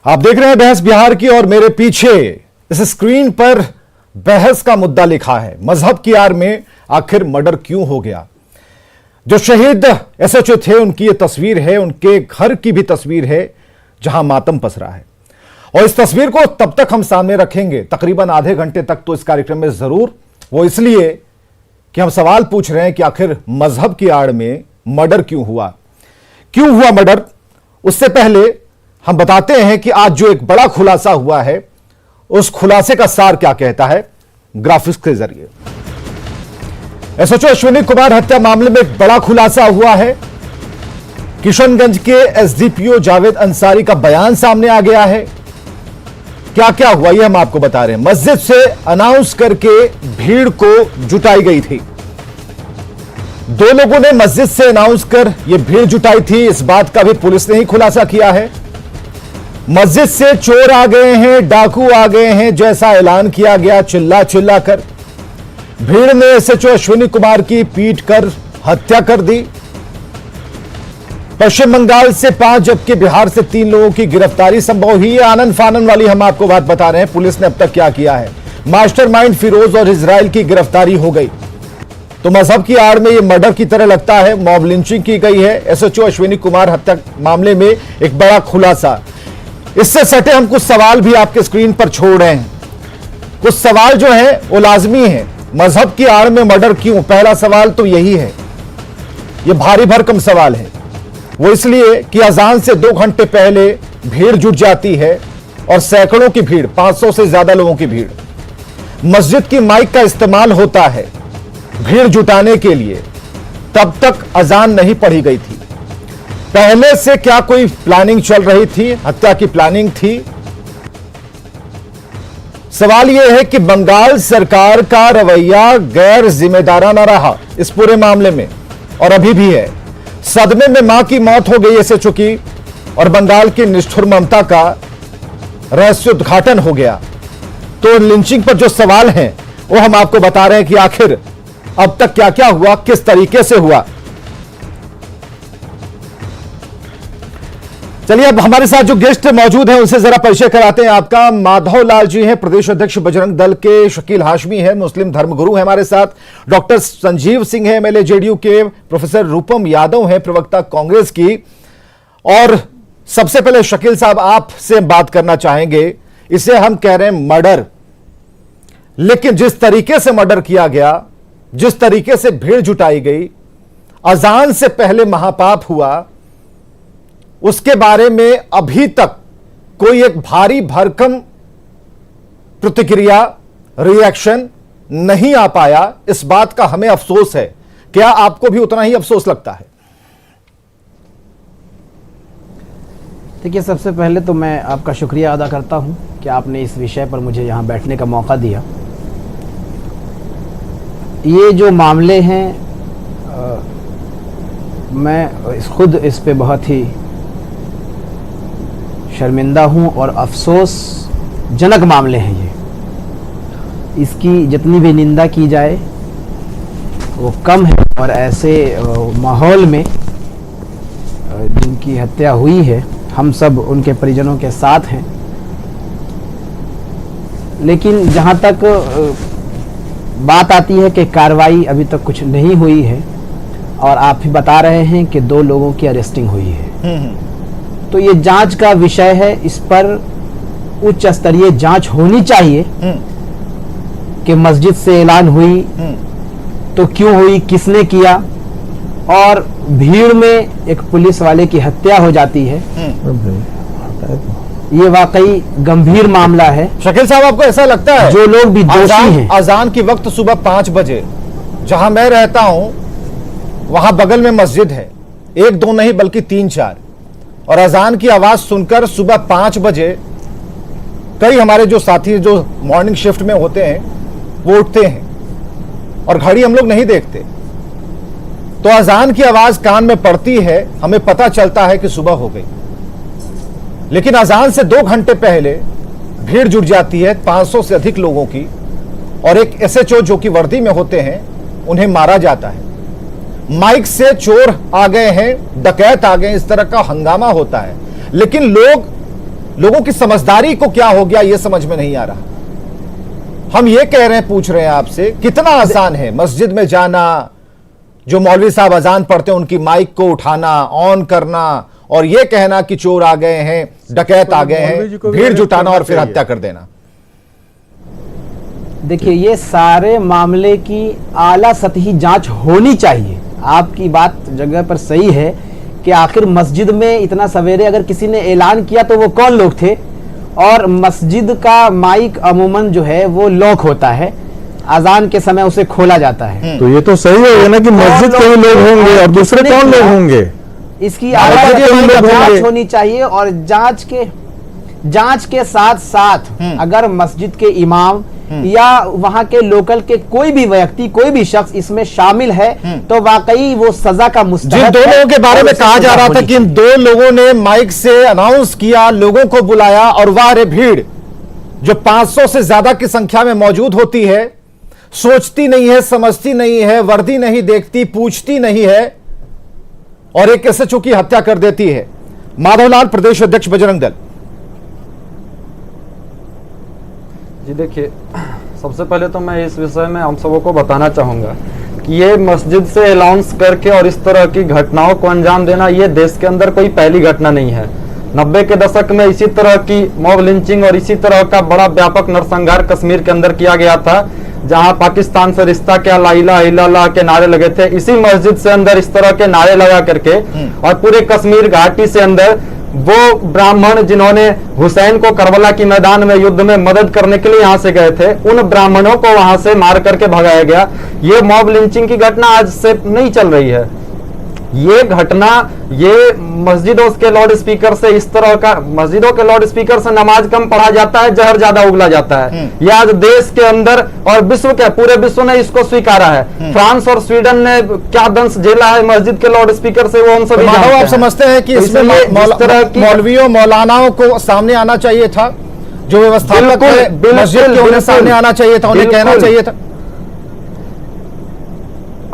आप देख रहे हैं बहस बिहार की और मेरे पीछे इस स्क्रीन पर बहस का मुद्दा लिखा है। मजहब की आड़ में आखिर मर्डर क्यों हो गया। जो शहीद एसएचओ थे उनकी ये तस्वीर है, उनके घर की भी तस्वीर है जहां मातम पसरा है। और इस तस्वीर को तब तक हम सामने रखेंगे, तकरीबन आधे घंटे तक तो इस कार्यक्रम में जरूर, वो इसलिए कि हम सवाल पूछ रहे हैं कि आखिर मजहब की आड़ में मर्डर क्यों हुआ मर्डर। उससे पहले हम बताते हैं कि आज जो एक बड़ा खुलासा हुआ है उस खुलासे का सार क्या कहता है ग्राफिक्स के जरिए। एसएचओ अश्विनी कुमार हत्या मामले में एक बड़ा खुलासा हुआ है। किशनगंज के एसडीपीओ जावेद अंसारी का बयान सामने आ गया है। क्या क्या हुआ यह हम आपको बता रहे हैं। मस्जिद से अनाउंस करके भीड़ को जुटाई गई थी। दो लोगों ने मस्जिद से अनाउंस कर यह भीड़ जुटाई थी, इस बात का भी पुलिस ने ही खुलासा किया है। मस्जिद से चोर आ गए हैं, डाकू आ गए हैं जैसा ऐलान किया गया चिल्ला कर। भीड़ ने एसएचओ अश्विनी कुमार की पीट कर हत्या कर दी। पश्चिम बंगाल से 5 जबकि बिहार से 3 लोगों की गिरफ्तारी संभव हुई है। आनंद फानन वाली हम आपको बात बता रहे हैं पुलिस ने अब तक क्या किया है। मास्टरमाइंड फिरोज और इजराइल की गिरफ्तारी हो गई। तो मजहब की आड़ में यह मर्डर की तरह लगता है। मॉब लिंचिंग की गई है। एसएचओ अश्विनी कुमार हत्या मामले में एक बड़ा खुलासा। इससे सटे हम कुछ सवाल भी आपके स्क्रीन पर छोड़ रहे हैं। कुछ सवाल जो है वो लाजमी है। मजहब की आड़ में मर्डर क्यों, पहला सवाल तो यही है। यह भारी भरकम सवाल है। वो इसलिए कि अजान से 2 घंटे पहले भीड़ जुट जाती है और सैकड़ों की भीड़, 500 से ज्यादा लोगों की भीड़। मस्जिद की माइक का इस्तेमाल होता है भीड़ जुटाने के लिए। तब तक अजान नहीं पढ़ी गई थी। पहले से क्या कोई प्लानिंग चल रही थी, हत्या की प्लानिंग थी। सवाल यह है कि बंगाल सरकार का रवैया गैर जिम्मेदाराना रहा इस पूरे मामले में और अभी भी है। सदमे में मां की मौत हो गई एसएचओ की और बंगाल की निष्ठुर ममता का रहस्योद्घाटन हो गया। तो लिंचिंग पर जो सवाल हैं वो हम आपको बता रहे हैं कि आखिर अब तक क्या क्या हुआ, किस तरीके से हुआ। चलिए अब हमारे साथ जो गेस्ट मौजूद हैं उनसे जरा परिचय कराते हैं आपका। माधव लाल जी हैं, प्रदेश अध्यक्ष बजरंग दल के। शकील हाशमी है, मुस्लिम धर्मगुरु है हमारे साथ। डॉक्टर संजीव सिंह है, एमएलए जेडीयू के। प्रोफेसर रूपम यादव हैं, प्रवक्ता कांग्रेस की। और सबसे पहले शकील साहब आपसे बात करना चाहेंगे। इसे हम कह रहे हैं मर्डर, लेकिन जिस तरीके से मर्डर किया गया, जिस तरीके से भीड़ जुटाई गई, अजान से पहले महापाप हुआ, उसके बारे में अभी तक कोई एक भारी भरकम प्रतिक्रिया, रिएक्शन नहीं आ पाया। इस बात का हमें अफसोस है। क्या आपको भी उतना ही अफसोस लगता है? देखिए, सबसे पहले तो मैं आपका शुक्रिया अदा करता हूं कि आपने इस विषय पर मुझे यहां बैठने का मौका दिया। ये जो मामले हैं, मैं खुद इस पे बहुत ही शर्मिंदा हूँ और अफसोसजनक मामले हैं ये। इसकी जितनी भी निंदा की जाए वो कम है। और ऐसे माहौल में जिनकी हत्या हुई है, हम सब उनके परिजनों के साथ हैं। लेकिन जहाँ तक बात आती है कि कार्रवाई अभी तक कुछ नहीं हुई है और आप भी बता रहे हैं कि 2 लोगों की अरेस्टिंग हुई है, तो ये जांच का विषय है। इस पर उच्च स्तरीय जांच होनी चाहिए कि मस्जिद से ऐलान हुई तो क्यों हुई, किसने किया, और भीड़ में एक पुलिस वाले की हत्या हो जाती है। ये वाकई गंभीर मामला है। शकील साहब, आपको ऐसा लगता है जो लोग भी दोषी हैं? अजान की वक्त सुबह 5 बजे, जहां मैं रहता हूं वहां बगल में मस्जिद है, 1-2 नहीं बल्कि 3-4, और अजान की आवाज सुनकर सुबह 5 बजे कई हमारे जो साथी जो मॉर्निंग शिफ्ट में होते हैं वो उठते हैं और घड़ी हम लोग नहीं देखते। तो अजान की आवाज कान में पड़ती है, हमें पता चलता है कि सुबह हो गई। लेकिन अजान से 2 घंटे पहले भीड़ जुट जाती है 500 से अधिक लोगों की, और एक एसएचओ जो कि वर्दी में होते हैं उन्हें मारा जाता है। माइक से चोर आ गए हैं, डकैत आ गए, इस तरह का हंगामा होता है। लेकिन लोग लोगों की समझदारी को क्या हो गया, यह समझ में नहीं आ रहा। हम ये कह रहे हैं, पूछ रहे हैं आपसे, कितना आसान है मस्जिद में जाना, जो मौलवी साहब अजान पढ़ते हैं उनकी माइक को उठाना, ऑन करना और यह कहना कि चोर आ गए हैं, डकैत आ गए हैं, भीड़ जुटाना और फिर हत्या कर देना। देखिए, ये सारे मामले की आला सतही जांच होनी चाहिए। आपकी बात जगह पर सही है कि आखिर मस्जिद में इतना सवेरे अगर किसी ने ऐलान किया तो वो कौन लोग थे, और मस्जिद का माइक अमूमन जो है वो लॉक होता है, अजान के समय उसे खोला जाता है। तो ये तो सही है ना कि मस्जिद के ही लोग होंगे और दूसरे कौन लोग होंगे। इसकी जांच होनी चाहिए, और जांच के साथ साथ अगर मस्जिद के इमाम या वहां के लोकल के कोई भी व्यक्ति, कोई भी शख्स इसमें शामिल है तो वाकई वो सजा का मुस्तहक है। जिन दो लोगों के बारे में कहा जा रहा था कि इन दो लोगों ने माइक से अनाउंस किया, लोगों को बुलाया, और वाह रे भीड़ जो 500 से ज्यादा की संख्या में मौजूद होती है, सोचती नहीं है, समझती नहीं है, वर्दी नहीं देखती, पूछती नहीं है, और एक एसएचओ की हत्या कर देती है। माधवलाल, प्रदेश अध्यक्ष बजरंग दल। जी देखिए, सबसे पहले तो मैं इस विषय में हम सबों को बताना चाहूँगा कि ये मस्जिद से अनाउंस करके और इस तरह की घटनाओं को अंजाम देना, ये देश के अंदर कोई पहली घटना नहीं है। 90 के दशक में इसी तरह की मॉब लिंचिंग और इसी तरह का बड़ा व्यापक नरसंहार कश्मीर के अंदर किया गया था, जहां पाकिस्तान से रिश्ता क्या, ला इलाहा इल्लल्लाह के नारे लगे थे। इसी मस्जिद से अंदर इस तरह के नारे लगा करके और पूरे कश्मीर घाटी से अंदर वो ब्राह्मण जिन्होंने हुसैन को करबला की मैदान में युद्ध में मदद करने के लिए यहां से गए थे, उन ब्राह्मणों को वहां से मार करके भगाया गया। ये मॉब लिंचिंग की घटना आज से नहीं चल रही है। ये घटना, ये मस्जिदों के लाउड स्पीकर से इस तरह का, मस्जिदों के लाउड स्पीकर से नमाज कम पढ़ा जाता है, जहर ज्यादा उगला जाता है। ये आज देश के अंदर और विश्व के, पूरे विश्व ने इसको स्वीकारा है। फ्रांस और स्वीडन ने क्या दंश झेला है मस्जिद के लाउड स्पीकर से, वो हम सभी जानते हैं। आप समझते हैं कि इसमें मौलवियों मौलानाओं को सामने आना चाहिए था, जो व्यवस्थापक है मस्जिद के, उन्हें सामने आना चाहिए था, उन्हें कहना चाहिए था।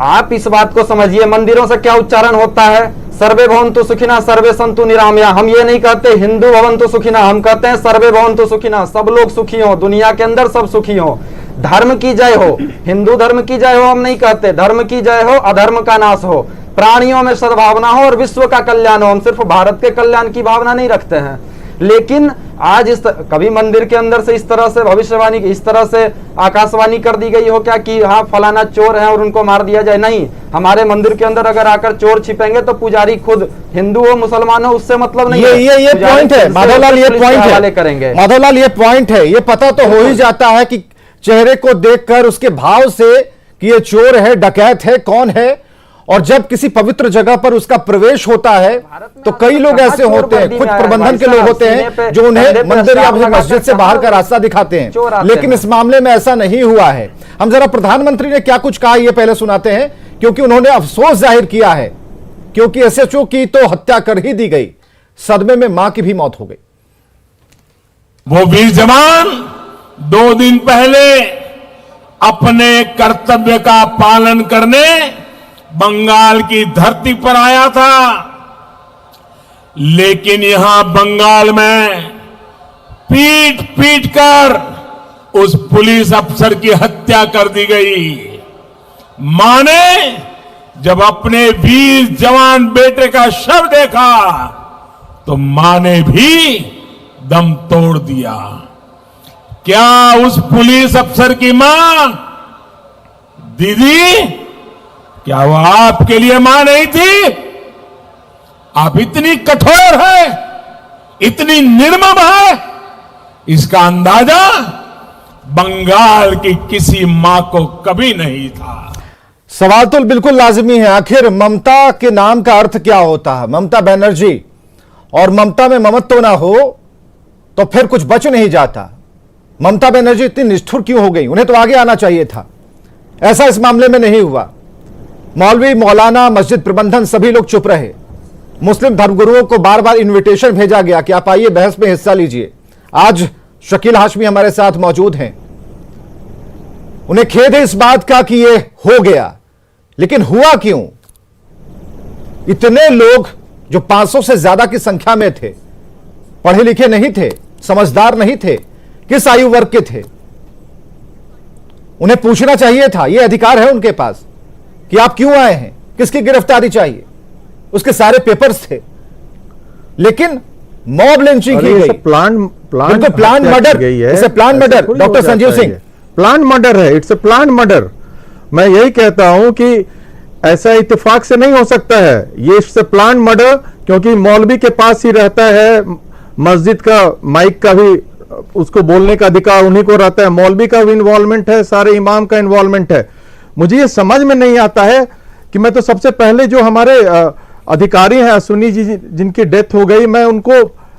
आप इस बात को समझिए, मंदिरों से क्या उच्चारण होता है, सर्वे भवन्तु सुखिनः सर्वे सन्तु निरामया। हम ये नहीं कहते हिंदू भवन्तु सुखिनः, हम कहते हैं सर्वे भवन्तु सुखिनः, सब लोग सुखी हो, दुनिया के अंदर सब सुखी हो, धर्म की जय हो, हिंदू धर्म की जय हो हम नहीं कहते, धर्म की जय हो, अधर्म का नाश हो, प्राणियों में सद्भावना हो और विश्व का कल्याण हो। हम सिर्फ भारत के कल्याण की भावना नहीं रखते हैं। लेकिन आज कभी मंदिर के अंदर से इस तरह से भविष्यवाणी, इस तरह से आकाशवाणी कर दी गई हो क्या कि हाँ फलाना चोर है और उनको मार दिया जाए? नहीं, हमारे मंदिर के अंदर अगर आकर चोर छिपेंगे तो पुजारी खुद हिंदू हो मुसलमान हो उससे मतलब नहीं है। ये पॉइंट है माधवलाल, ये पॉइंट है करेंगे माधवलाल, ये पॉइंट है। ये पता तो हो ही जाता है कि चेहरे को देखकर, उसके भाव से कि ये चोर है, डकैत है, कौन है। और जब किसी पवित्र जगह पर उसका प्रवेश होता है तो कई लोग ऐसे होते हैं, खुद प्रबंधन के लोग होते हैं जो उन्हें मंदिर या मस्जिद से बाहर का रास्ता दिखाते हैं। लेकिन इस मामले में ऐसा नहीं हुआ है। हम जरा प्रधानमंत्री ने क्या कुछ कहा ये पहले सुनाते हैं, क्योंकि उन्होंने अफसोस जाहिर किया है, क्योंकि एसएचओ की तो हत्या कर ही दी गई, सदमे में मां की भी मौत हो गई। वो वीर जवान 2 दिन पहले अपने कर्तव्य का पालन करने बंगाल की धरती पर आया था, लेकिन यहां बंगाल में पीट पीट कर उस पुलिस अफसर की हत्या कर दी गई। मां ने जब अपने वीर जवान बेटे का शव देखा तो मां ने भी दम तोड़ दिया। क्या उस पुलिस अफसर की मां, दीदी, क्या वो आपके लिए मां नहीं थी? आप इतनी कठोर है, इतनी निर्मम है, इसका अंदाजा बंगाल की किसी मां को कभी नहीं था। सवाल तो बिल्कुल लाजिमी है, आखिर ममता के नाम का अर्थ क्या होता है? ममता बनर्जी, और ममता में ममत्व ना हो तो फिर कुछ बच नहीं जाता। ममता बनर्जी इतनी निष्ठुर क्यों हो गई? उन्हें तो आगे आना चाहिए था। ऐसा इस मामले में नहीं हुआ। मौलवी, मौलाना, मस्जिद प्रबंधन सभी लोग चुप रहे। मुस्लिम धर्मगुरुओं को बार बार इनविटेशन भेजा गया कि आप आइए, बहस में हिस्सा लीजिए। आज शकील हाशमी हमारे साथ मौजूद हैं। उन्हें खेद है इस बात का कि यह हो गया, लेकिन हुआ क्यों? इतने लोग जो 500 से ज्यादा की संख्या में थे, पढ़े लिखे नहीं थे, समझदार नहीं थे, किस आयु वर्ग के थे? उन्हें पूछना चाहिए था, यह अधिकार है उनके पास कि आप क्यों आए हैं, किसकी गिरफ्तारी चाहिए, उसके सारे पेपर्स थे। लेकिन मॉब लिंचिंग की गई, बिल्कुल प्लान मर्डर, इसे plan murder. Doctor Sanjeev Singh, plan murder है, इट्स ए प्लान मर्डर। मैं यही कहता हूं कि ऐसा इत्तेफाक से नहीं हो सकता है, ये इट्स ए प्लान मर्डर, क्योंकि मौलवी के पास ही रहता है मस्जिद का माइक का भी, उसको बोलने का अधिकार उन्हीं को रहता है, मौलवी का भी इन्वॉल्वमेंट है, सारे इमाम का इन्वॉल्वमेंट है। मुझे ये समझ में नहीं आता है कि मैं तो सबसे पहले जो हमारे अधिकारी हैं अश्विनी जी जिनकी डेथ हो गई, मैं उनको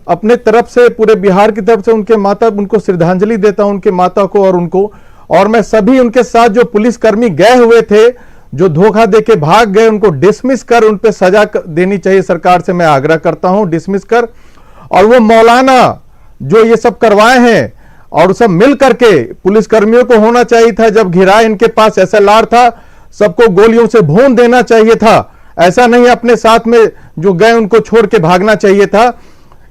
अपने तरफ से, पूरे बिहार की तरफ से उनको श्रद्धांजलि देता हूं, उनके माता को और उनको, और मैं सभी उनके साथ जो पुलिसकर्मी गए हुए थे, जो धोखा देके भाग गए, उनको डिसमिस कर उन पे सजा देनी चाहिए सरकार से, मैं आग्रह करता हूं, डिसमिस कर। और वो मौलाना जो ये सब करवाए हैं और सब मिल करके पुलिसकर्मियों को होना चाहिए था, जब घिरा इनके पास SLR था, सबको गोलियों से भून देना चाहिए था, ऐसा नहीं अपने साथ में जो गए उनको छोड़ के भागना चाहिए था।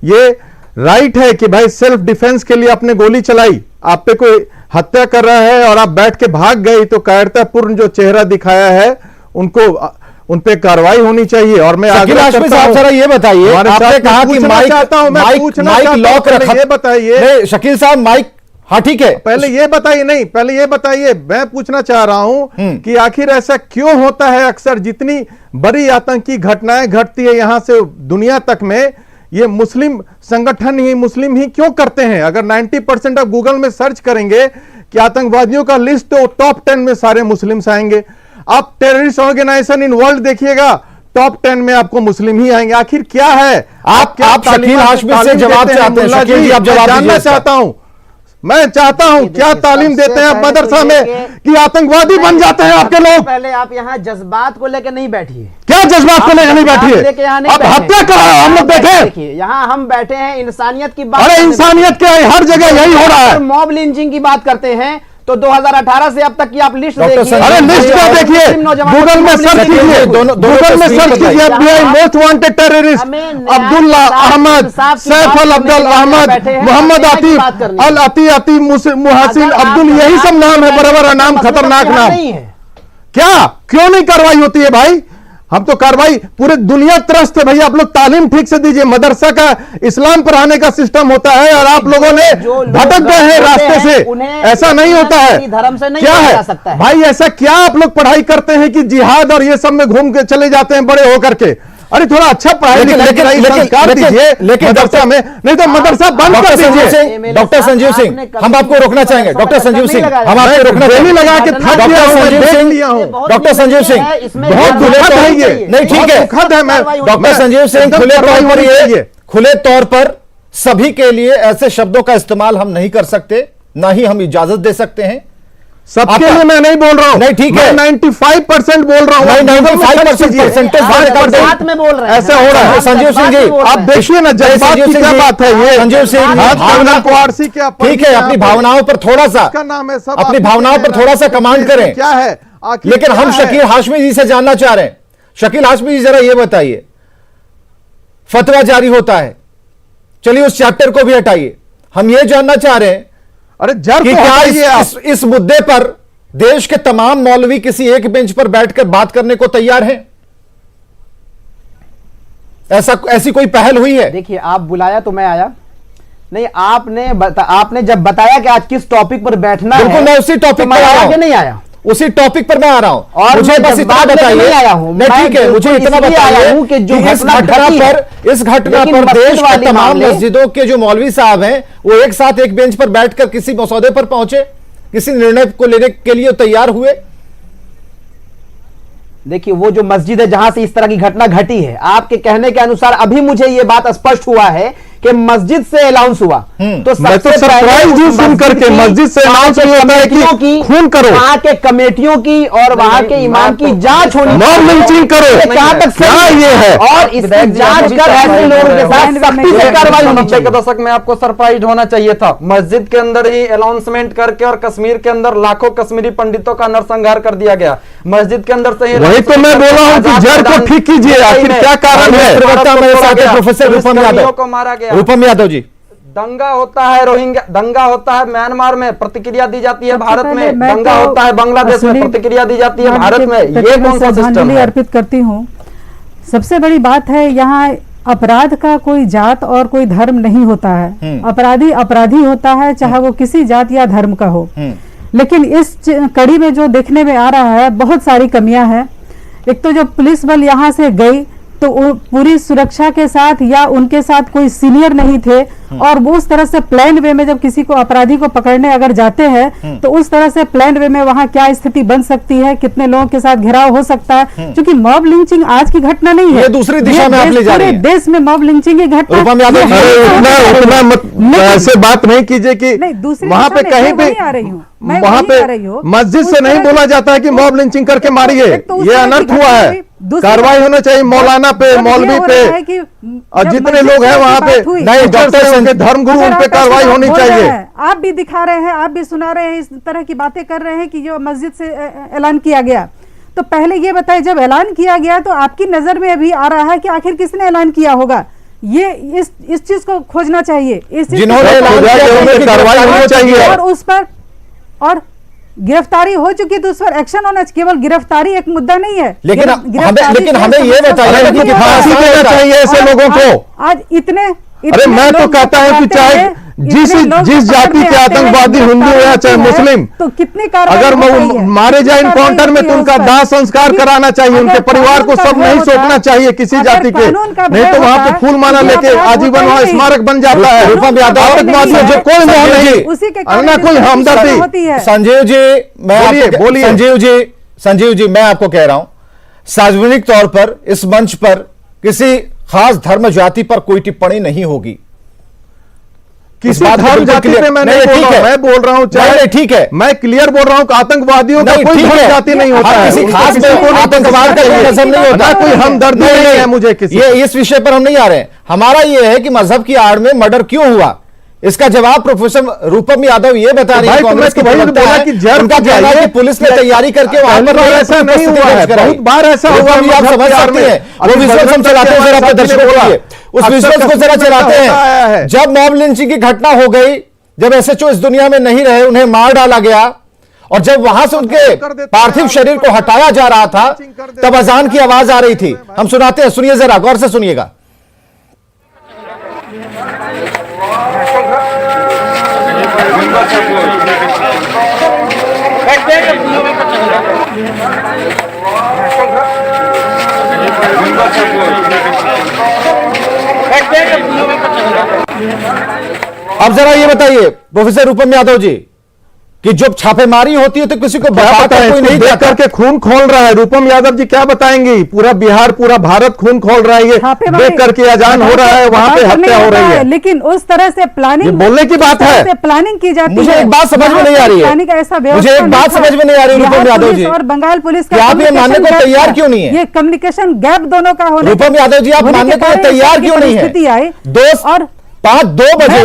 ये राइट है कि भाई सेल्फ डिफेंस के लिए आपने गोली चलाई, आप पे कोई हत्या कर रहा है और आप बैठ के भाग गए, तो कायरतापूर्ण जो चेहरा दिखाया है उनको उन पे कार्रवाई होनी चाहिए। और मैं शकील हाशमी साहब जरा ये बताइए, आपने कहा कि माइक लॉक रखा, ये बताइए शकील साहब माइक, हाँ ठीक है, पहले ये बताइए, नहीं पहले ये बताइए, मैं पूछना चाह रहा हूं कि आखिर ऐसा क्यों होता है, अक्सर जितनी बड़ी आतंकी घटनाएं घटती है यहां से दुनिया तक में, ये मुस्लिम संगठन ही, मुस्लिम ही क्यों करते हैं? अगर 90% आप गूगल में सर्च करेंगे कि आतंकवादियों का लिस्ट, तो टॉप 10 में सारे मुस्लिम्स आएंगे। आप टेररिस्ट ऑर्गेनाइजेशन इन वर्ल्ड देखिएगा, टॉप 10 में आपको मुस्लिम ही आएंगे। आखिर क्या है? आप शकील हाशमी से जवाब चाहते हैं? शकील जी, आप जवाब जानना चाहता हूं, मैं चाहता हूं क्या तालीम देते हैं आप मदरसा में कि आतंकवादी बन जाते हैं आपके लोग? पहले आप यहाँ जज्बात को लेकर नहीं बैठिए। क्या जज्बात को लेकर नहीं बैठिए? आप हत्या कर रहे हो, हम लोग देखें। यहाँ हम बैठे हैं इंसानियत की बात। अरे इंसानियत क्या है, हर जगह यही हो रहा है। मॉब लिंचिंग की बात करते हैं तो 2018 से अब तक की आप लिस्ट देखिए। अरे लिस्ट क्या देखिए, गूगल में सर्च कीजिए, गूगल में सर्च कीजिए, FBI most wanted terrorist Abdullah Ahmed, Saif al Abdul Ahmed, Mohammed Atif al Ati Muhsin Abdul, यही सब नाम है, बराबर नाम, खतरनाक नाम। क्या क्यों नहीं कार्रवाई होती है भाई? हम तो कार्रवाई, पूरे दुनिया त्रस्त है भाई। आप लोग तालीम ठीक से दीजिए, मदरसा का इस्लाम पढ़ाने का सिस्टम होता है और आप लोगों ने भटक गए हैं रास्ते से, ऐसा नहीं होता है। धर्म से नहीं क्या है भाई, ऐसा क्या आप लोग पढ़ाई करते हैं कि जिहाद और ये सब में घूम के चले जाते हैं बड़े होकर के? अरे थोड़ा अच्छा पढ़ाई संस्कार दीजिए मदरसा में, नहीं तो मदरसा बंद कर दीजिए। डॉक्टर संजीव सिंह, हम आपको रोकना चाहेंगे। डॉक्टर संजीव सिंह, हम आपको रोकना चाहेंगे। लगा के थक गया हूं। डॉक्टर संजीव सिंह, बहुत दुखद है ये, नहीं ठीक है, दुखद है। मैं डॉक्टर संजीव सिंह, खुले तौर पर सभी के लिए ऐसे शब्दों का इस्तेमाल हम नहीं कर सकते, ना ही हम इजाजत दे सकते हैं। सबके लिए मैं नहीं बोल रहा हूं, नहीं ठीक है, 95% बोल रहा हूं, 95% में बोल रहे हैं, ऐसा हो रहा है। संजीव सिंह जी, आप देखिए ना जज्बात की क्या बात है ये। संजीव सिंह, ठीक है, अपनी भावनाओं पर थोड़ा सा, अपनी भावनाओं पर थोड़ा सा कमांड करें। क्या है लेकिन हम शकील हाशमी जी से जानना चाह रहे हैं। शकील हाशमी जी, जरा ये बताइए, फतवा जारी होता है, चलिए उस चैप्टर को भी हटाइए, हम ये जानना चाह रहे हैं, अरे जर कि क्या इस मुद्दे पर देश के तमाम मौलवी किसी एक बेंच पर बैठकर बात करने को तैयार हैं? ऐसी कोई पहल हुई है? देखिए, आप बुलाया तो मैं आया नहीं, आपने जब बताया कि आज किस टॉपिक पर बैठना है, बिल्कुल मैं उसी टॉपिक पर आया हूं, नहीं आया, उसी टॉपिक पर मैं आ रहा हूं। और मुझे बस इतना बताइए, नहीं ठीक है, मुझे इतना बताइए कि जो इस घटना पर देश के तमाम मस्जिदों के जो मौलवी साहब हैं, वो एक साथ एक बेंच पर बैठकर किसी मसौदे पर पहुंचे, किसी निर्णय को लेने के लिए तैयार हुए। देखिए, वो जो मस्जिद है जहां से इस तरह की घटना घटी है, आपके कहने के अनुसार अभी मुझे यह बात स्पष्ट हुआ है कि मस्जिद से अनाउंस हुआ, तो सबसे सरप्राइज ही सुन करके मस्जिद से अनाउंस होता है कि खून करो, वहां के कमेटियों की और वहां के इमाम की जांच होनी, मॉब लिंचिंग करो, कहां तक सही ये है, और इसकी जांच कर ऐसे लोगों के साथ सख्ती से कार्रवाई होनी चाहिए। के दशक में आपको सरप्राइज होना चाहिए था, मस्जिद के अंदर ही अनाउंसमेंट करके, और कश्मीर के अंदर लाखों कश्मीरी पंडितों का नरसंहार कर दिया गया, मस्जिद के अंदर से ही। वही तो मैं बोला हूं कि जड़ को ठीक कीजिए, आखिर क्या कारण है? प्रोफेसर रूपम यादव को मारा गया। गया। रूपम यादव जी, दंगा होता है रोहिंग्या, दंगा होता है म्यांमार में, प्रतिक्रिया दी जाती है भारत में। दंगा होता है बांग्लादेश में, प्रतिक्रिया दी जाती है भारत में। ये कौन सा सिस्टम है? अर्पित करती हूँ। सबसे बड़ी बात है यहाँ अपराध का कोई जात और कोई धर्म नहीं होता है। अपराधी अपराधी होता है, चाहे वो किसी जात या धर्म का हो। लेकिन इस कड़ी में जो देखने में आ रहा है, बहुत सारी कमियां हैं। एक तो जो पुलिस बल यहाँ से गई तो पूरी सुरक्षा के साथ या उनके साथ कोई सीनियर नहीं थे, और वो उस तरह से प्लान वे में जब किसी को अपराधी को पकड़ने अगर जाते हैं तो उस तरह से प्लान वे में वहां क्या स्थिति बन सकती है, कितने लोगों के साथ घेराव हो सकता है। क्योंकि मॉब लिंचिंग आज की घटना नहीं है, ये दूसरी दिशा में आप ले जा रहे हैं। देश में मॉब लिंचिंग की घटना उतना ऐसे बात नहीं कीजिए कि वहां पे कहीं भी वहां पे मस्जिद से नहीं बोला जाता है कि मॉब लिंचिंग करके मारिए। ये अनर्थ हुआ है, कार्रवाई होना चाहिए मौलाना पे, मौलवी पे, और जितने लोग हैं वहां पे, नहीं डॉक्टर उनके धर्मगुरु, उन पे कार्रवाई होनी चाहिए। आप भी दिखा रहे हैं, आप भी सुना रहे हैं, इस तरह की बातें कर रहे हैं कि जो मस्जिद से ऐलान किया गया। तो पहले ये बताइए, जब ऐलान किया गया तो आपकी नजर में अभी आ रहा है कि आखिर किसने ऐलान किया होगा? ये इस चीज को खोजना चाहिए, इस जिन्होंने कार्रवाई होनी चाहिए, और उस पर और गिरफ्तारी हो चुकी तो उस पर एक्शन होना चाहिए। केवल गिरफ्तारी एक मुद्दा नहीं है। लेकिन हमें ये बताइए कि फांसी देना चाहिए ऐसे लोगों को। आज इतने अरे मैं तो कहता हूं कि चाहे जिस जाति के आतंकवादी, हिंदू या चाहे मुस्लिम, तो कितनी अगर मारे जाए इनकाउंटर में तो उनका दाह संस्कार कराना चाहिए। उनके परिवार को सब नहीं सौंपना चाहिए किसी जाति के, नहीं तो वहां पे फूल माला लेके आजीवन वहां स्मारक बन जाता है। रूपम यादव आतंकवादियों जो कोई मोह नहीं, ना कोई हमदर्दी। संजीव जी, मैं बोलिए संजीव जी, मैं आपको कह रहा हूं, सार्वजनिक तौर पर इस मंच पर किसी खास धर्म जाति पर कोई टिप्पणी नहीं होगी। किसी धर्म जाति पे मैं नहीं बोल रहा हूं, मैं बोल रहा हूं चाहे ठीक है, मैं क्लियर बोल रहा हूं कि आतंकवादियों का कोई धर्म जाति नहीं होता है, किसी खास आतंकवाद का नजर नहीं होता, कोई हमदर्दी नहीं है मुझे किसी। ये इस विषय पर हम नहीं आ रहे हैं। हमारा ये है कि मजहब की आड़ में मर्डर क्यों हुआ, इसका जवाब प्रोफेसर रूपम यादव ये बता रही है। कांग्रेस की प्रवक्ता है उनका कहना है कि पुलिस ने तैयारी करके वहां पर ऐसा नहीं हुआ है, बहुत बार ऐसा हुआ। आप समझ सकते हैं, वो विजुअल्स हम चलाते हैं, जरा अपने दर्शकों के लिए उस विजुअल्स को जरा चलाते हैं। जब मॉब लिंचिंग की घटना हो गई, जब एसएचओ इस दुनिया में नहीं रहे, उन्हें मार डाला गया, और जब वहां से उनके पार्थिव शरीर को हटाया जा रहा था, तब अजान की आवाज आ रही थी। हम सुनाते हैं, सुनिए, जरा गौर से सुनिएगा। अब जरा ये बताइए प्रोफेसर रूपम यादव जी कि जब छापेमारी होती है तो किसी को बताता है, कोई नहीं देख करके खून खोल रहा है। रूपम यादव जी क्या बताएंगे? पूरा बिहार, पूरा भारत खून खोल रहा है, ये देख करके अजान हो रहा है, वहां पे हत्या हो रही है। लेकिन उस तरह से प्लानिंग, बोलने की बात है, प्लानिंग की जाती है। मुझे एक बात समझ में नहीं आ रही है, मुझे एक बात समझ में नहीं आ रही रूपम यादव जी, और बंगाल पुलिस का आप ये मानने को तैयार क्यों नहीं है? ये कम्युनिकेशन गैप दोनों का होना। रूपम यादव जी, आप मानने को तैयार क्यों नहीं है? दोस्त और 2 बजे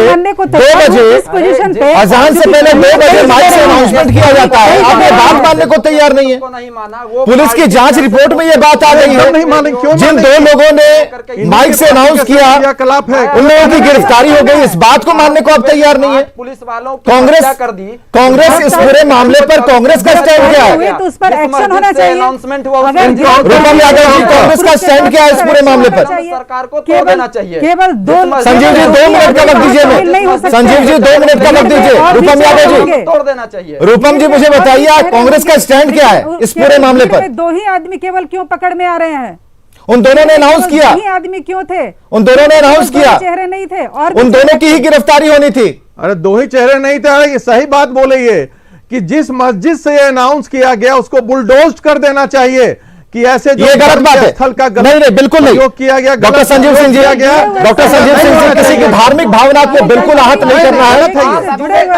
अजान से पहले 2 बजे माइक से अनाउंसमेंट किया जाता है, आप ये बात मानने को तैयार नहीं है। पुलिस की जांच रिपोर्ट में ये बात आ रही है, जिन 2 लोगों ने माइक से अनाउंस किया उन लोगों की गिरफ्तारी हो गई, इस बात को मानने को आप तैयार नहीं है। पुलिस वालों कांग्रेस इस पूरे मामले पर कांग्रेस का स्टैंड क्या है? तो उस पर एक्शन होना चाहिए। अनाउंसमेंट हुआ, रूपम यादव जी, कांग्रेस का स्टैंड क्या है इस पूरे मामले पर? सरकार को तोड़ देना चाहिए। केवल 2 संजीव जी 2 मिनट का वक्त दीजिए, संजीव जी 2 मिनट का वक्त दीजिए। रूपम यादव जी, तोड़ देना चाहिए। रूपम जी मुझे बताइए कांग्रेस का स्टैंड क्या है इस पूरे मामले पर? 2 ही आदमी केवल क्यों पकड़ में आ रहे हैं? उन दोनों ने अनाउंस किया, 2 ही आदमी क्यों थे? उन दोनों ने अनाउंस किया, चेहरे नहीं थे, और उन दोनों की ही गिरफ्तारी होनी थी। अरे 2 ही चेहरे नहीं थे, सही बात बोले ये कि जिस मस्जिद से अनाउंस किया गया उसको बुलडोज कर देना चाहिए कि ऐसे जो ये गलत बात है। स्थल का नहीं बिल्कुल नहीं किया गया। डॉक्टर संजीव सिंह जी, डॉक्टर संजीव सिंह जी किसी की धार्मिक भावना को बिल्कुल आहत नहीं करना है,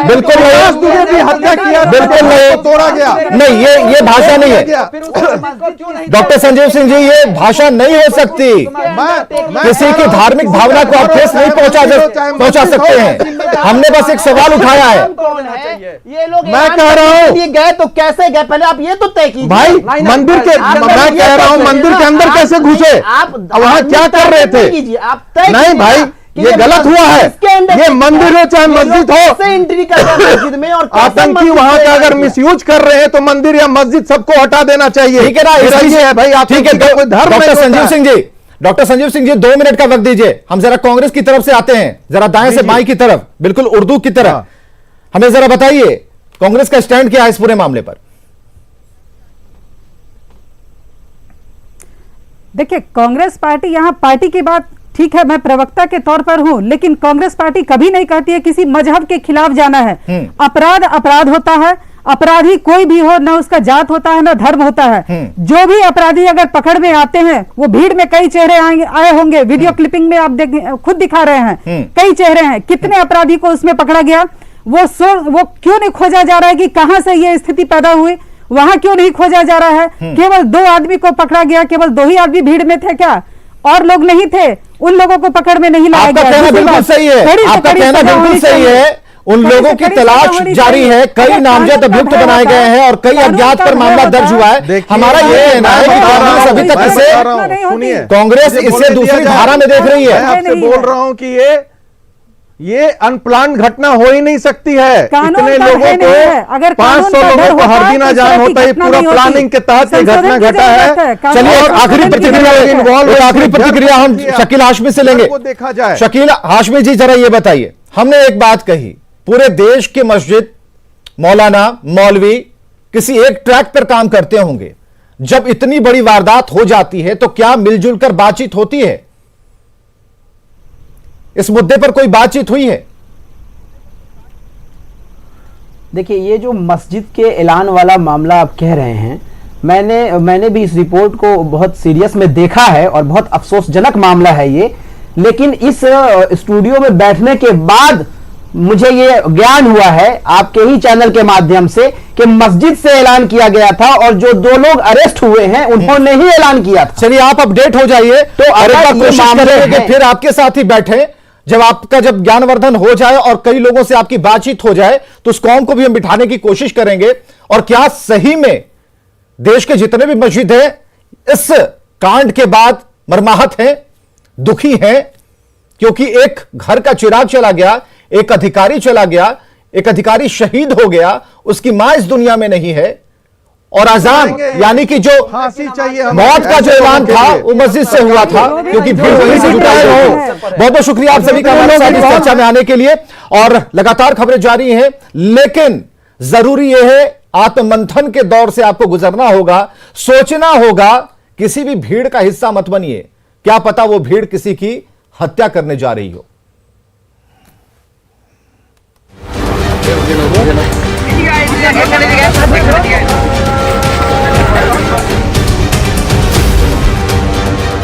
बिल्कुल नहीं, हत्या किया, बिल्कुल नहीं, तोड़ा गया नहीं, ये भाषा नहीं है डॉक्टर संजीव सिंह जी, ये भाषा नहीं हो सकती। किसी की धार्मिक भावना को आप ठेस नहीं पहुंचा सकते हैं। हमने बस एक सवाल उठाया है। ये लोग मैं कह रहा हूँ गए तो कैसे गए, पहले आप ये तो तय कीजिए भाई। मंदिर के, मैं कह रहा हूँ मंदिर के अंदर कैसे घुसे, आप वहां क्या कर रहे थे? आप नहीं भाई, कि ये गलत हुआ है। इसके अंदर ये मंदिर हो चाहे मस्जिद हो, कैसे एंट्री कर रहे हैं मस्जिद में और कैसे आतंकी मस्जिद वहां में का अगर एंट्री है? मिसयूज कर रहे हैं तो मंदिर या मस्जिद सबको हटा देना चाहिए। ठीक है ना, मेरा ये है भाई, ठीक है। आतंकी का कोई धर्म नहीं डॉक्टर होता संजीव है। सिंह जी, डॉक्टर संजीव सिंह जी 2 मिनट का वक्त दीजिए। हम जरा कांग्रेस की तरफ से आते हैं, जरा दाएं से बाएं की तरफ, बिल्कुल उर्दू की तरह। हाँ। हमें जरा बताइए कांग्रेस का स्टैंड क्या है इस पूरे मामले पर। देखिए, कांग्रेस पार्टी, यहाँ पार्टी की बात ठीक है, मैं प्रवक्ता के तौर पर हूं, लेकिन कांग्रेस पार्टी कभी नहीं कहती है किसी मजहब के खिलाफ जाना है। अपराध अपराध होता है, अपराधी कोई भी हो, ना उसका जात होता है ना धर्म होता है। जो भी अपराधी अगर पकड़ में आते हैं, वो भीड़ में कई चेहरे आए होंगे, वीडियो क्लिपिंग में आप खुद दिखा रहे हैं, कई चेहरे हैं। कितने अपराधी को उसमें पकड़ा गया, वो क्यों नहीं खोजा जा रहा है कि कहां से ये स्थिति पैदा हुई, वहां क्यों नहीं खोजा जा रहा है। केवल 2 आदमी को पकड़ा गया, केवल 2 ही आदमी भीड़ में थे क्या, और लोग नहीं थे, उन लोगों को पकड़ में नहीं लाया आपका गया। कहना दूसरी बिल्कुल बात, सही है, कड़ी से आपका कड़ी कहना सजा बिल्कुल होनी सही चाहिए। है। उन कड़ी लोगों से की कड़ी सजा तलाश होनी जारी चाहिए। है, कई अगर नामजद कानून का अभियुक्त भय बनाए होता गए हैं और कई कानून अज्ञात का पर भय मामला होता दर्ज हुआ है। देखिए, हमारा ये कहना है कि कांग्रेस अभी तक इसे सुनिए, कांग्रेस मुझे इसे बोलने दूसरी दिया धारा में जाए। देख रही मैं है। आपसे बोल रहा हूं कि ये अनप्लान घटना हो ही नहीं सकती है। कानून इतने का लोगों भय नहीं है। को अगर 500 कानून का डर लोगों को होता हर दिन तो इस जान तरह की होता है। घटना पूरा नहीं होती। प्लानिंग के तहत ये संशोधन घटना की घटा जरूरत है। है। कानून चलिए का एक आखिरी संशोधन की प्रतिक्रिया जरूरत है। इन्वॉल्व एक आखिरी प्रतिक्रिया हम शकील हाशमी से लेंगे। को देखा जाए। शकील हाशमी जी जरा ये बताइए, हमने एक बात कही, पूरे देश के मस्जिद, मौलाना, मौलवी किसी एक ट्रैक पर काम करते होंगे। जब इतनी बड़ी वारदात हो जाती है तो क्या मिलजुल कर बातचीत होती है? इस मुद्दे पर कोई बातचीत हुई है? देखिए, ये जो मस्जिद के ऐलान वाला मामला आप कह रहे हैं, मैंने भी इस रिपोर्ट को बहुत सीरियस में देखा है और बहुत अफसोसजनक मामला है ये। लेकिन इस स्टूडियो में बैठने के बाद मुझे ये ज्ञान हुआ है आपके ही चैनल के माध्यम से कि मस्जिद से ऐलान किया गया था और जो 2 लोग अरेस्ट हुए हैं उन्होंने ही ऐलान किया था। चलिए आप अपडेट हो जाइए, तो और एक अगर बार ये कोशिश मामले करेंगे कि हैं- फिर आपके साथ ही बैठे, जब ज्ञानवर्धन हो जाए और कई लोगों से आपकी बातचीत हो जाए तो उस कौम को भी हम बिठाने की कोशिश करेंगे। और क्या सही में देश के जितने भी मस्जिद हैं इस कांड के बाद मर्माहत हैं, दुखी हैं, क्योंकि एक घर का चिराग चला गया, एक अधिकारी चला गया, एक अधिकारी शहीद हो गया, उसकी मां इस दुनिया में नहीं है। और अजान यानी कि जो फांसी चाहिए हमें। मौत का जो ऐलान था वो मस्जिद से हुआ था, क्योंकि भीड़ वहीं से जुटाई रही। बहुत बहुत शुक्रिया आप सभी का हमारे साथ इस चर्चा में आने के लिए। और लगातार खबरें जारी हैं, लेकिन जरूरी यह है आत्ममंथन के दौर से आपको गुजरना होगा, सोचना होगा। किसी भी भीड़ का हिस्सा मत बनिए, क्या पता वो भीड़ किसी की हत्या करने जा रही हो। Ini guys,